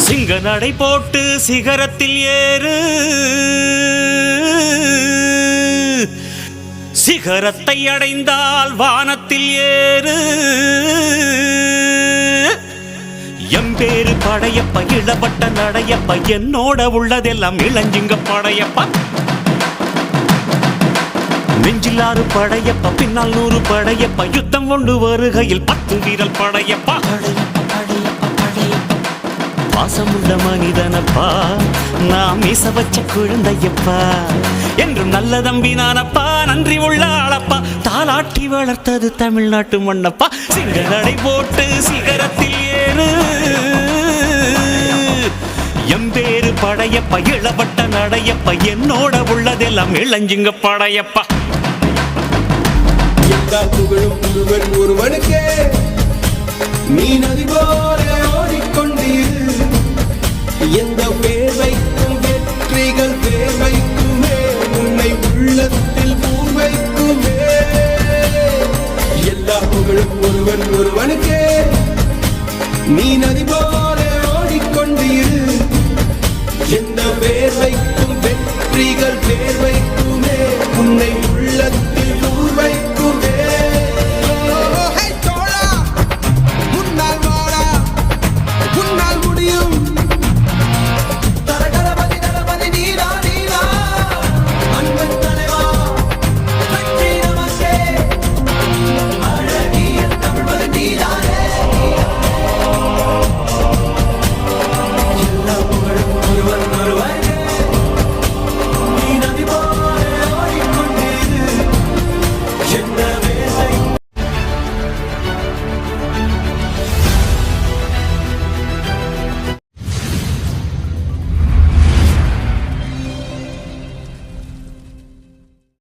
சிங்க நடை போட்டு சிகரத்தில் ஏறு, சிகரத்தை அடைந்தால் வானத்தில் ஏறு. எம்பேரு படையப்ப இளவட்ட நடையப்ப, என்னோட உள்ளதெல்லாம் இளஞ்சிங்க படையப்பா. நெஞ்சிலாறு படையப்ப, பின்னால் 100 படையப்ப, யுத்தம் கொண்டு வருகையில் 10 வீரல் படையப்பா. பாசமுள்ள மனிதனப்பா, நாம் மீச வச்ச குழந்தையப்பா, என்றும் நல்ல தம்பி நானப்பா, நன்றி உள்ள ஆளப்பா, தாலாட்டி வளர்த்தது தமிழ்நாட்டு மண்ணப்பா. சிங்க நடை போட்டு சிகரத்தில் ஏறு, எம்பேரு படையப்ப இளவட்ட நடையப்ப, என்னோட உள்ளதெல்லாம் இளஞ்சிங்க படையப்பா. எல்லா புகழும் ஒருவன் ஒருவனுக்கே, நீ நதி போல ஓடிக்கொண்டீர். எந்த பேர் வைக்கும் வெற்றிகள் பேர் வைக்குமே, உன்னை உள்ளத்தில் பூர் வைக்குமே. எல்லா புகழும் ஒருவன் ஒருவனுக்கே, நீ நதி போல